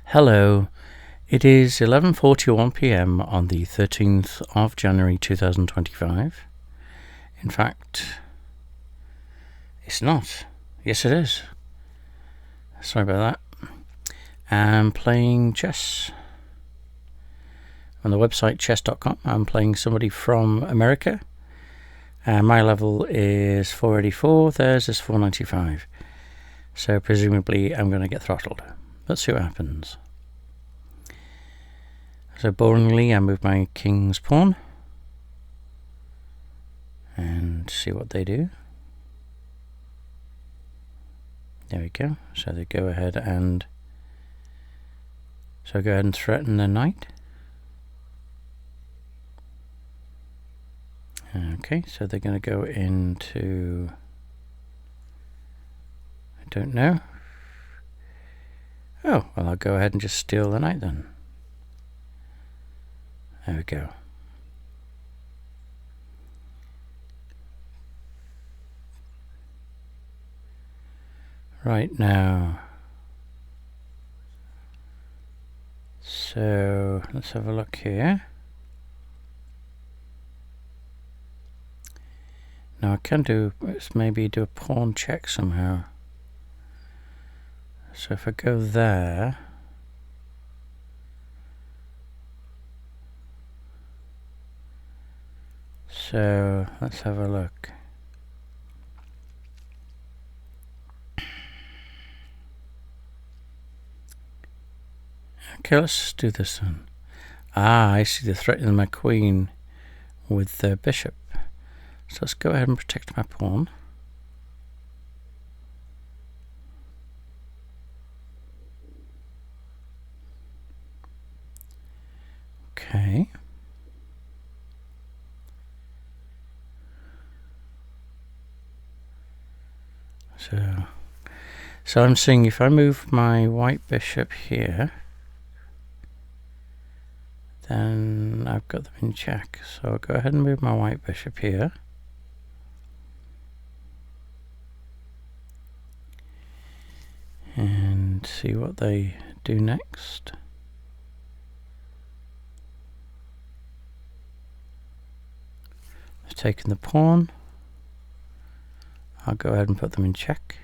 Hello, it is 11:41 p.m. on the 13th of January 2025. In fact, it's not. Yes, it is. Sorry about that. I'm playing chess on the website chess.com. I'm playing somebody from America. My level is 484, theirs is 495. So presumably I'm going to get throttled. Let's see what happens. So boringly, I move my king's pawn and see what they do. There we go. So they go ahead and threaten the knight. Okay, so they're going to go into, I don't know. Oh, well, I'll go ahead and just steal the knight then. There we go. Right now. So let's have a look here. Now I can maybe do a pawn check somehow. So if I go there. So let's have a look. Okay, let's do this one. I see they're threatening my queen with the bishop. So let's go ahead and protect my pawn. Okay. So I'm seeing if I move my white bishop here, then I've got them in check. So I'll go ahead and move my white bishop here. And see what they do next. I've taken the pawn. I'll go ahead and put them in check.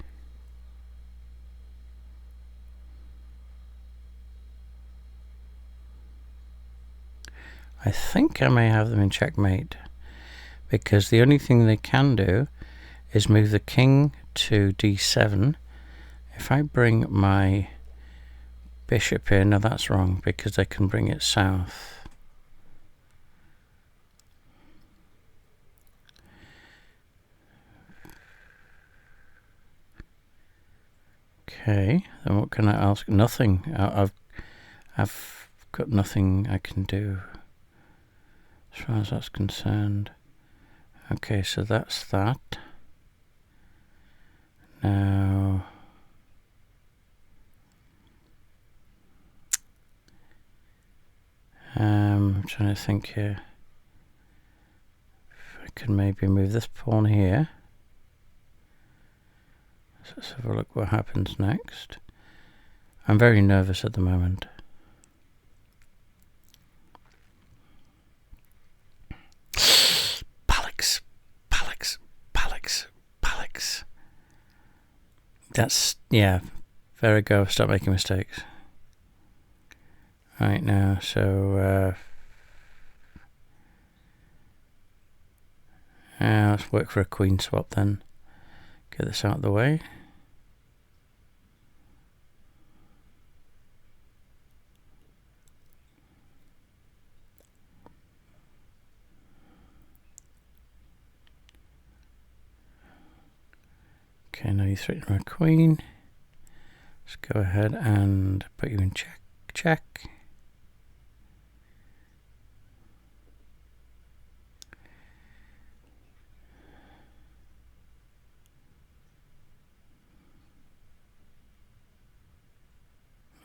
I think I may have them in checkmate, because the only thing they can do is move the king to d7. If I bring my bishop in, now that's wrong because they can bring it south. Okay, then what can I ask? Nothing. I've got nothing I can do as far as that's concerned. Okay, so that's that. Now I'm trying to think here. If I can maybe move this pawn here. So let's have a look what happens next. I'm very nervous at the moment. Palix. That's, yeah, there we go, stop making mistakes. Right now, so let's work for a queen swap then. Get this out of the way. Okay, now you threaten my queen. Let's go ahead and put you in check.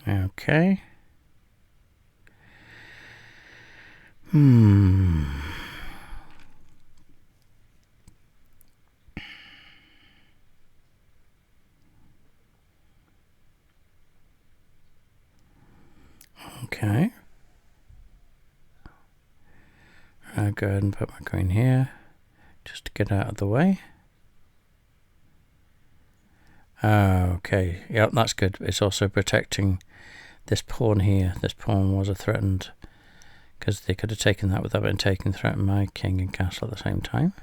Okay. Okay. I'll go ahead and put my queen here, just to get out of the way. Okay, yep, that's good. It's also protecting this pawn here. This pawn was a threatened, because they could have taken that without it taking, threatened my king and castle at the same time.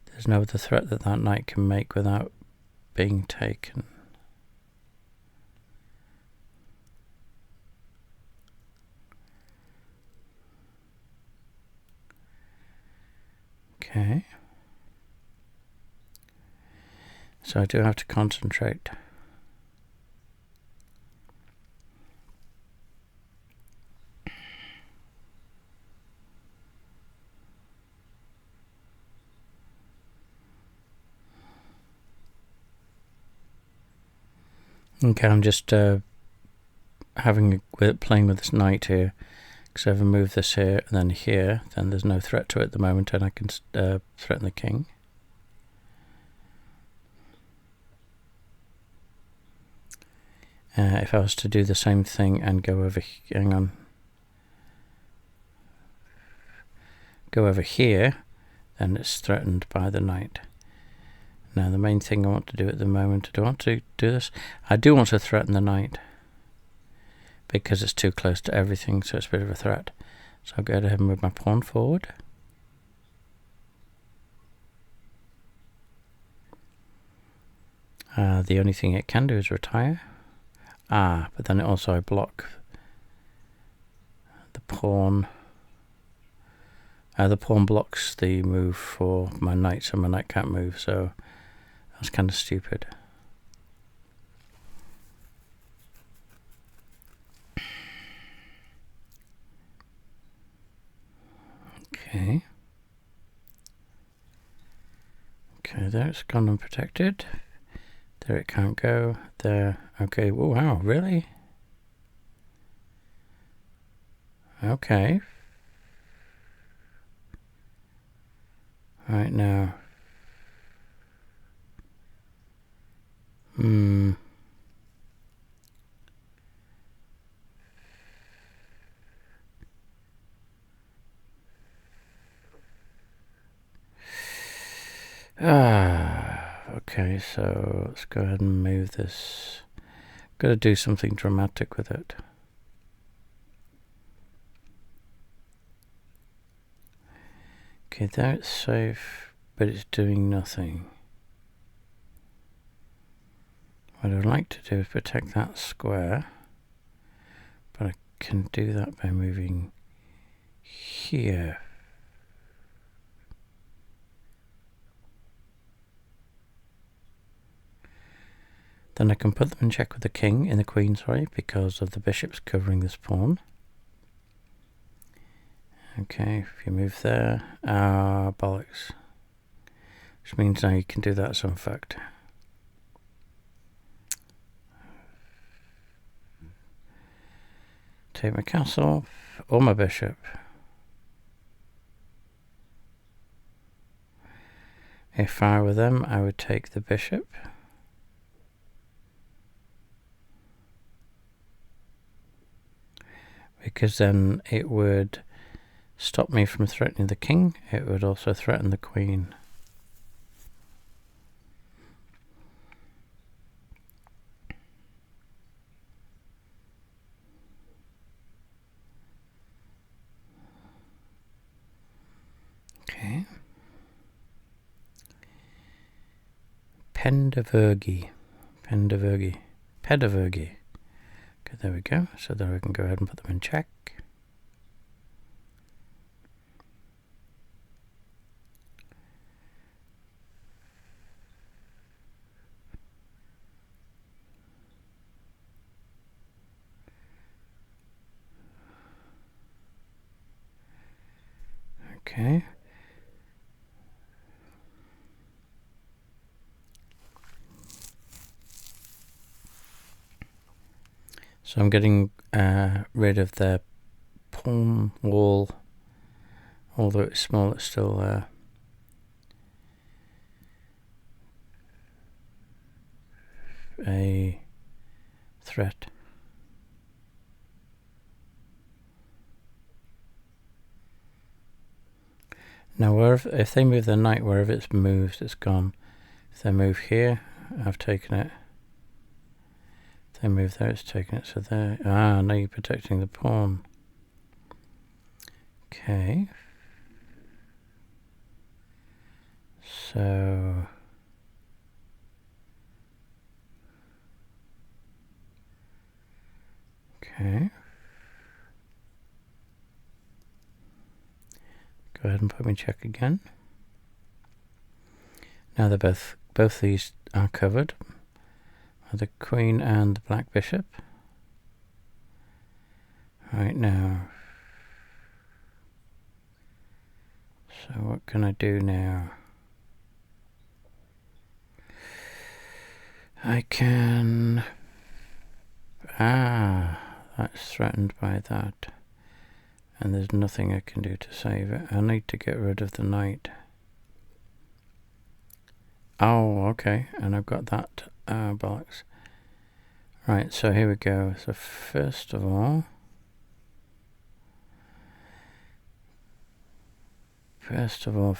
There's no other threat that that knight can make without being taken. Okay. So I do have to concentrate. Okay, I'm just playing with this knight here. Because if I move this here and then here, then there's no threat to it at the moment, and I can threaten the king. If I was to do the same thing and go over, go over here, then it's threatened by the knight. Now the main thing I want to do at the moment, do I want to do this? I do want to threaten the knight, because it's too close to everything, so it's a bit of a threat. So I'll go ahead and move my pawn forward. The only thing it can do is retire. But then also I block the pawn. The pawn blocks the move for my knight, so my knight can't move, so that's kind of stupid. Okay. Okay, there it's gone unprotected. There it can't go. There. Okay, oh, wow, really? Okay. Right now. Okay, so let's go ahead and move this. Gotta do something dramatic with it. Okay, there it's safe, but it's doing nothing. What I'd like to do is protect that square, but I can do that by moving here. Then I can put them in check with the king and the queen, sorry, because of the bishops covering this pawn. Okay, if you move there, bollocks. Which means now you can do that, so in fact. Take my castle or my bishop. If I were them, I would take the bishop. Because then it would stop me from threatening the king. It would also threaten the queen. Okay. Pedagogy. Okay, there we go. So then we can go ahead and put them in check. Okay. So I'm getting rid of the pawn wall, although it's small, it's still a threat. Now, if they move the knight, wherever it's moved, it's gone. If they move here, I've taken it. If they move there, it's taken it. So there. Ah, now you're protecting the pawn. Okay. So... Okay. Go ahead and put me in check again. Now they're both these are covered. The queen and the black bishop. Right now. So what can I do now? I can... Ah, that's threatened by that. And there's nothing I can do to save it. I need to get rid of the knight. Oh, okay. And I've got that bollocks. Right, so here we go. So first of all... First of all,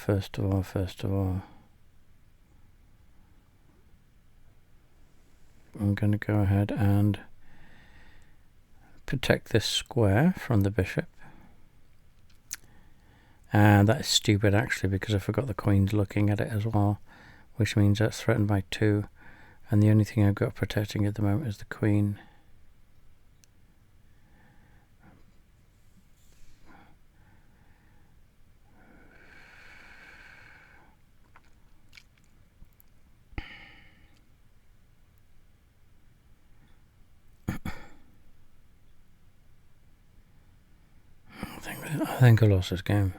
I'm going to go ahead and protect this square from the bishop. And that is stupid actually, because I forgot the queen's looking at it as well, which means that's threatened by 2. And the only thing I've got protecting at the moment is the queen. I think I lost this game.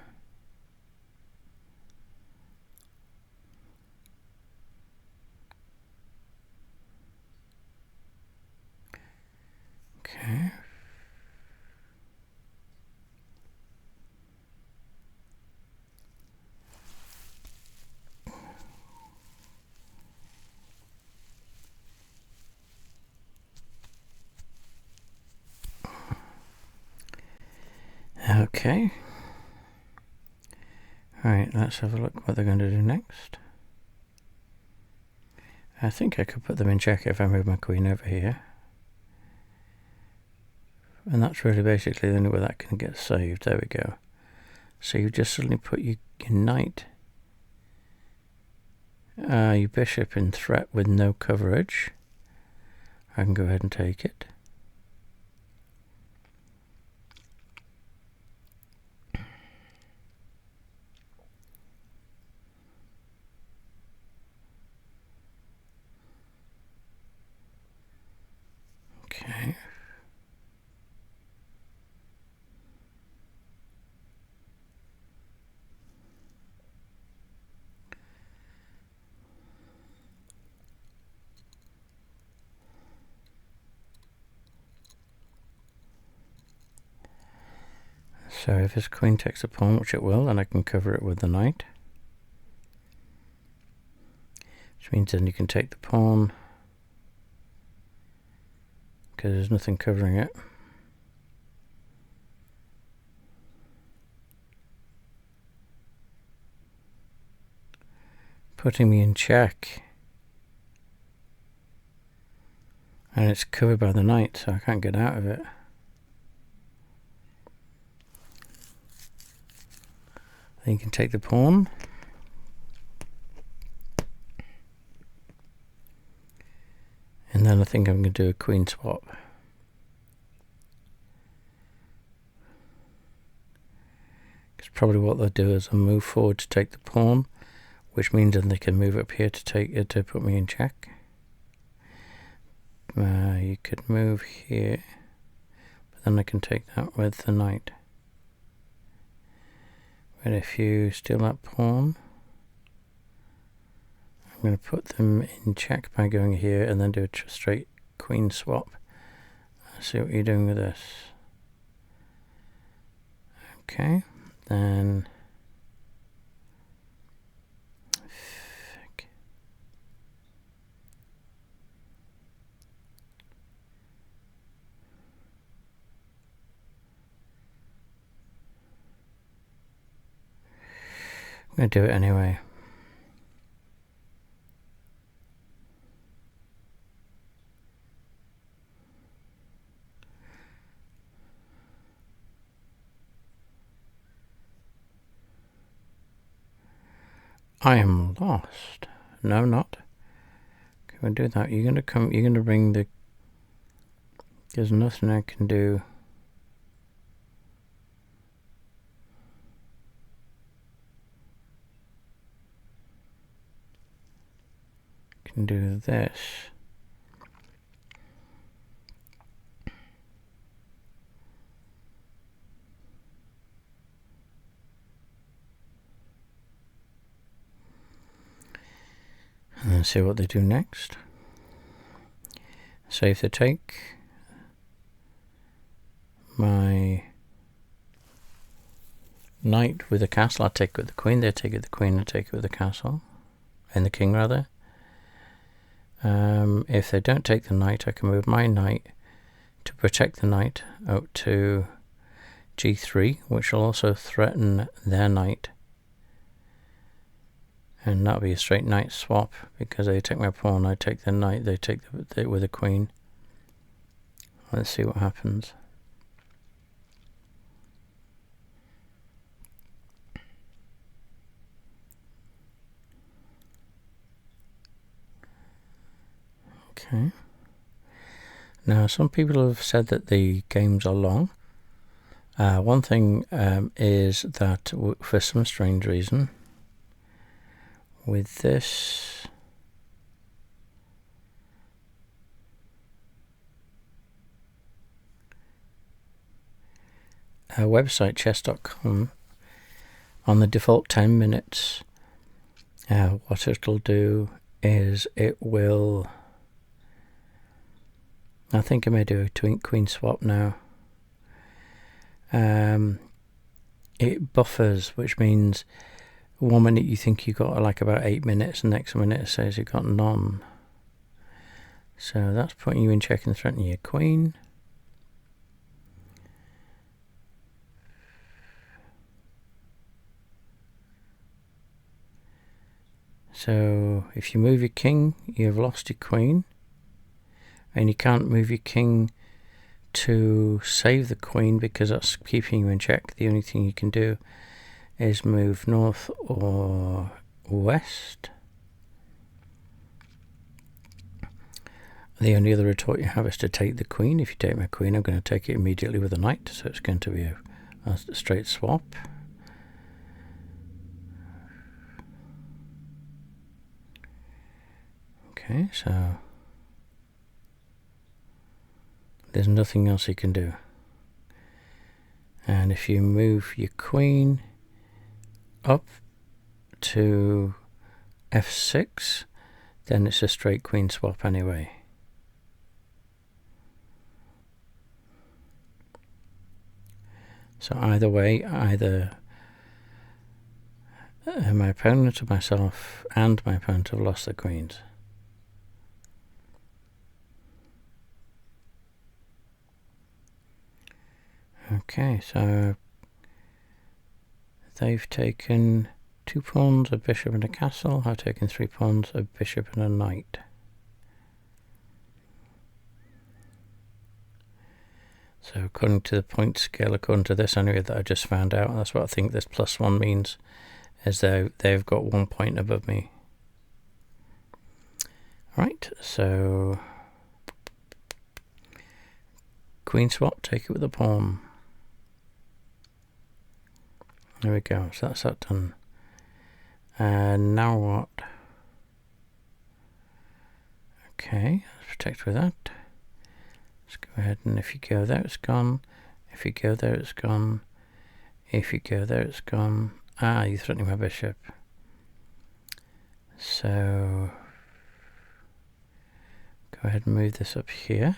Okay. Okay. Alright, let's have a look what they're going to do next. I think I could put them in check if I move my queen over here. And that's really basically the only way that can get saved. There we go. So you just suddenly put your knight, your bishop in threat with no coverage. I can go ahead and take it. Okay. So if his queen takes a pawn, which it will, then I can cover it with the knight. Which means then you can take the pawn, because there's nothing covering it. Putting me in check. And it's covered by the knight, so I can't get out of it. Then you can take the pawn. And then I think I'm going to do a queen swap. Because probably what they'll do is they'll move forward to take the pawn, which means then they can move up here to take it to put me in check. You could move here, but then I can take that with the knight. But if you steal that pawn, I'm going to put them in check by going here and then do a straight queen swap. See what you're doing with this. Okay, then I'm going to do it anyway. I am lost. No, I'm not. Can we do that? You're going to come. You're going to bring the. There's nothing I can do. Can do this. And then see what they do next. So if they take my knight with the castle, I take it with the queen. They take it with the queen, I take it with the castle. And the king, rather. If they don't take the knight, I can move my knight to protect the knight out to g3, which will also threaten their knight. And that'll be a straight knight swap, because they take my pawn, I take the knight, they take it with the queen. Let's see what happens. Okay. Now, some people have said that the games are long. One thing is that for some strange reason, with this website, chess.com, on the default 10 minutes, what it'll do is it will, I think I may do a queen swap now. It buffers, which means 1 minute you think you got like about 8 minutes, and next minute it says you got none. So that's putting you in check and threatening your queen. So if you move your king, you've lost your queen, and you can't move your king to save the queen because that's keeping you in check. The only thing you can do is move north or west. The only other retort you have is to take the queen. If you take my queen, I'm going to take it immediately with a knight, so it's going to be a straight swap. Okay, so there's nothing else you can do. And if you move your queen up to f6, then it's a straight queen swap anyway. So either way, either my opponent or myself and my opponent have lost the queens. Okay, so they've taken 2 pawns, a bishop and a castle. I've taken 3 pawns, a bishop and a knight. So according to the point scale, according to this anyway that I just found out, that's what I think this +1 means, is they've got 1 point above me. Right, so queen swap, take it with a pawn. There we go, so that's that done. And now what? Okay, let's protect with that. Let's go ahead, and if you go there, it's gone. If you go there, it's gone. If you go there, it's gone. Ah, you're threatening my bishop. So go ahead and move this up here.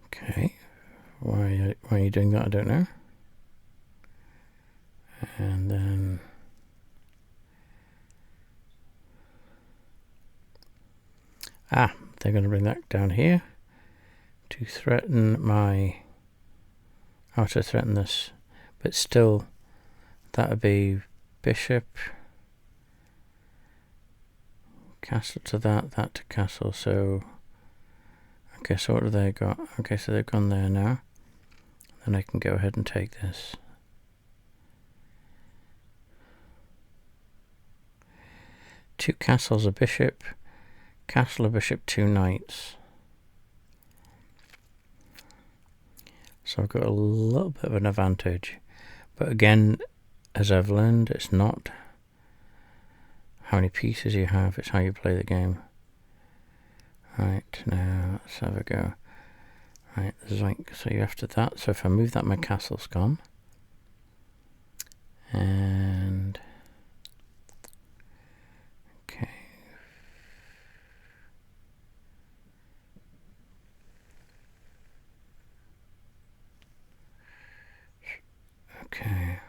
Okay. you're doing that, I don't know. And then they're going to bring that down here to threaten my... to threaten this. But still, that would be bishop, castle to that to castle. So, okay, so what have they got? Okay, so they've gone there now. Then I can go ahead and take this. Two castles, a bishop, castle, a bishop, two knights. So I've got a little bit of an advantage. But again, as I've learned, it's not how many pieces you have, it's how you play the game. Right, now let's have a go. Right, zoink, so you're after that. So if I move that, my castle's gone. And... okay. Okay.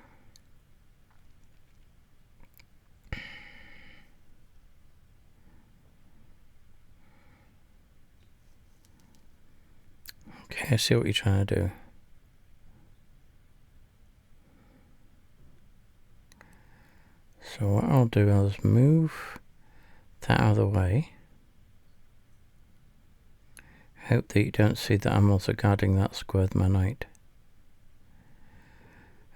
Okay, I see what you're trying to do. So what I'll do is move that out of the way. Hope that you don't see that I'm also guarding that square with my knight.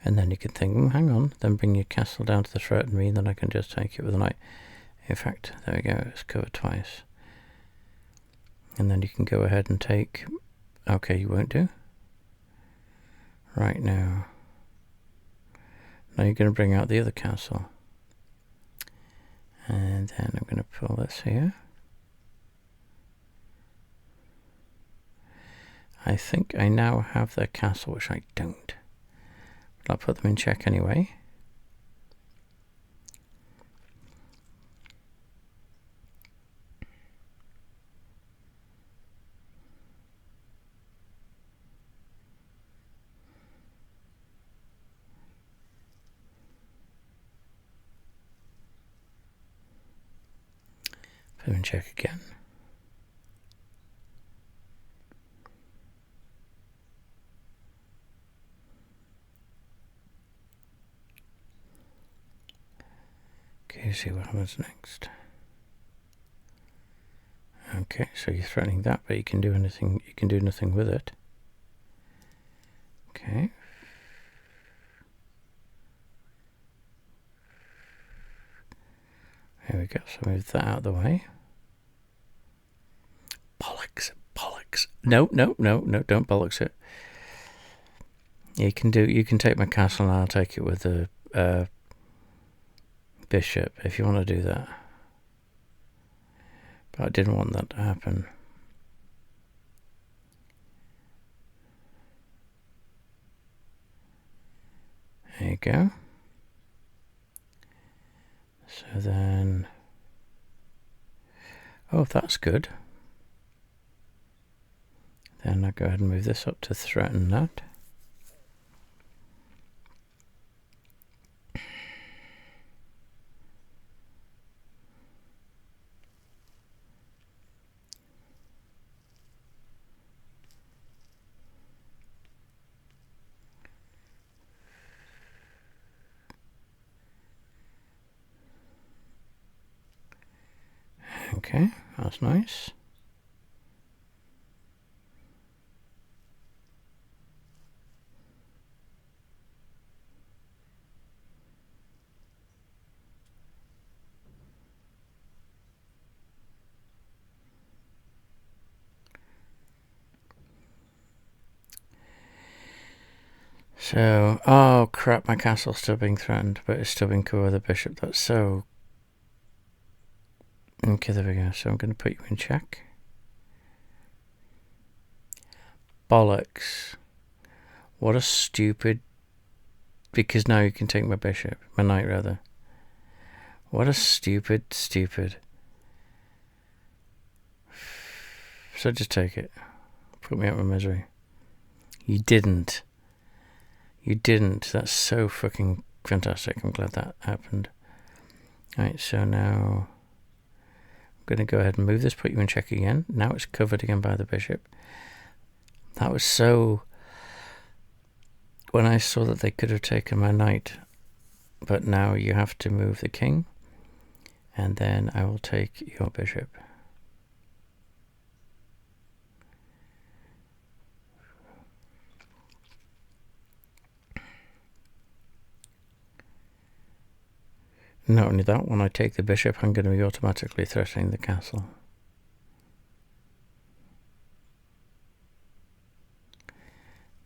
And then you can think, hang on, then bring your castle down to the threaten me, and then I can just take it with a knight. In fact, there we go, it's covered twice. And then you can go ahead and take... okay, you won't do. Right now. Now you're going to bring out the other castle. And then I'm going to pull this here. I think I now have their castle, which I don't. But I'll put them in check anyway. Put them in check again. Okay, see what happens next. Okay, so you're threatening that, but you can do anything. You can do nothing with it. Okay. There we go. So move that out of the way. Bollocks, bollocks. No, don't bollocks it. You can take my castle and I'll take it with the bishop if you want to do that. But I didn't want that to happen. There you go. So then... oh, that's good. Then I'll go ahead and move this up to threaten that. Okay, that's nice. So, oh crap, my castle's still being threatened, but it's still being covered with the bishop. That's so... okay, there we go. So I'm going to put you in check. Bollocks. What a stupid... because now you can take my bishop. My knight, rather. What a stupid... So just take it. Put me out of my misery. You didn't. You didn't. That's so fucking fantastic. I'm glad that happened. Alright, so now I'm going to go ahead and move this, put you in check again. Now it's covered again by the bishop. That was so... When I saw that they could have taken my knight, but now you have to move the king, and then I will take your bishop. Not only that, when I take the bishop, I'm going to be automatically threatening the castle.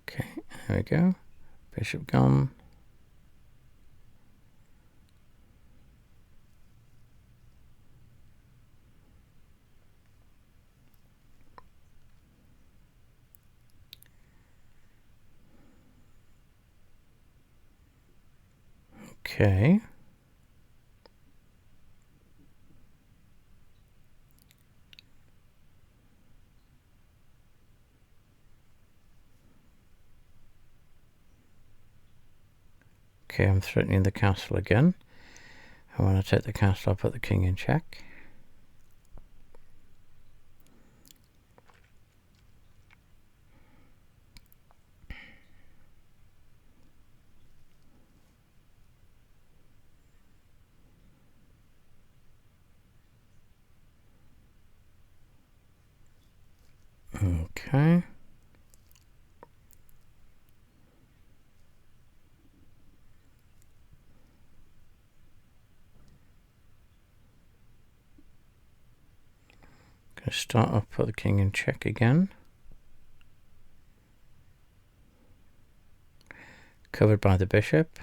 Okay, there we go. Bishop gone. Okay. Okay, I'm threatening the castle again. And when I take the castle, I'll put the king in check. Okay. Going to start off, put the king in check again. Covered by the bishop.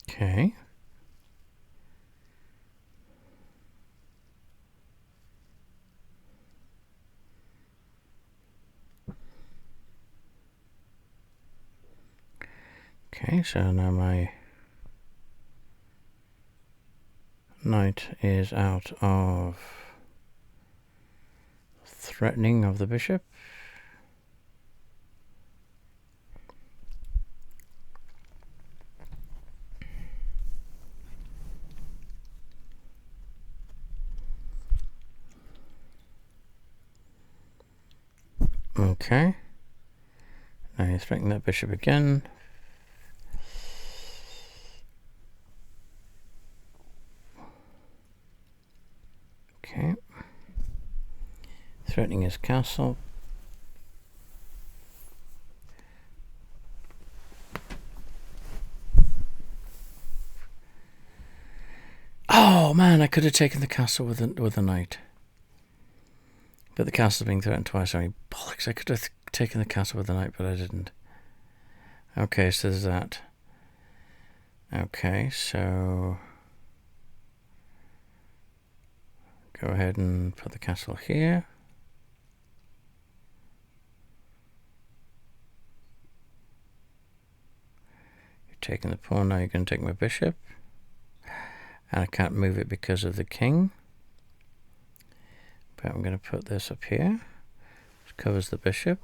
Okay. Okay, so now my knight is out of threatening of the bishop. Okay. Now he's threatening that bishop again. Okay. Threatening his castle. Oh man, I could have taken the castle with a knight. But the castle's being threatened twice. Sorry, bollocks. I could have taken the castle with the knight, but I didn't. Okay, so there's that. Okay, so go ahead and put the castle here. You're taking the pawn, now you're going to take my bishop. And I can't move it because of the king. But I'm going to put this up here. Which covers the bishop.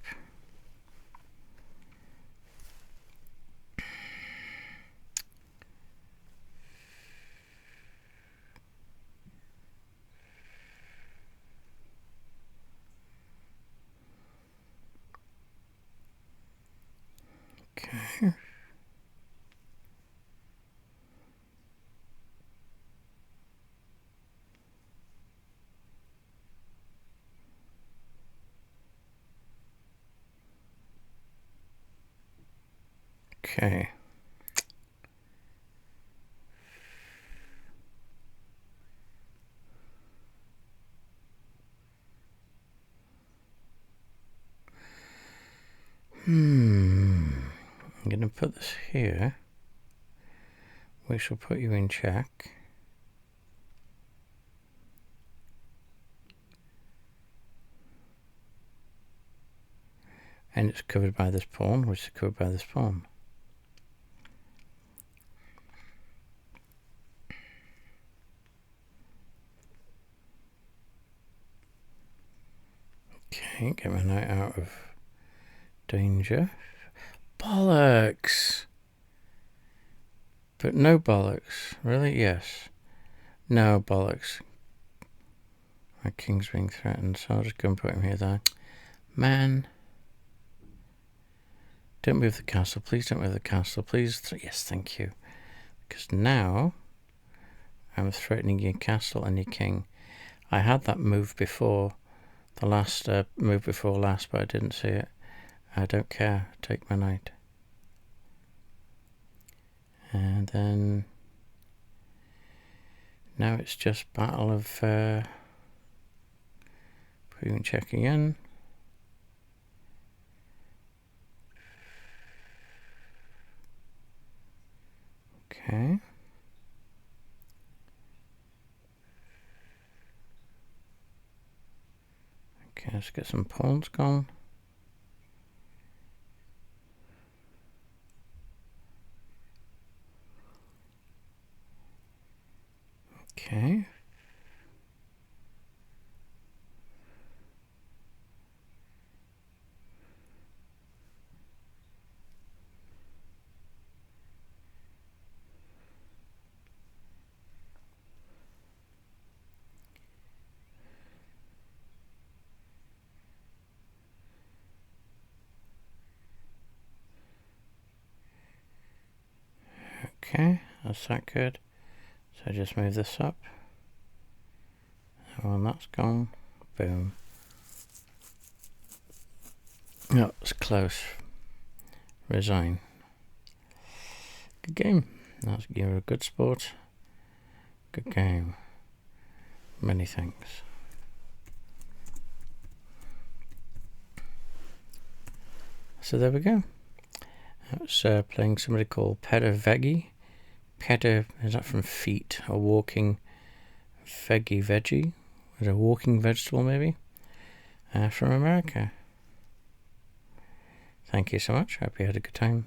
Okay. Okay. I'm going to put this here, which will put you in check. And it's covered by this pawn, which is covered by this pawn. Okay, get my knight out of danger. Bollocks! But no bollocks. Really? Yes. No bollocks. My king's being threatened, so I'll just go and put him here then. Man. Don't move the castle. Please don't move the castle. Please. Yes, thank you. Because now I'm threatening your castle and your king. I had that move before. The last move before last, but I didn't see it. I don't care. Take my knight. And then now it's just battle of proving check again. Okay. Okay, let's get some pawns gone. Okay. Okay, that's that good. So just move this up. And that's gone. Boom. Oh, it's close. Resign. Good game. You're a good sport. Good game. Many thanks. So there we go. That was playing somebody called Peter Veggie. Peter, is that from feet? A walking veggie? Is a walking vegetable maybe? From America. Thank you so much. Hope you had a good time.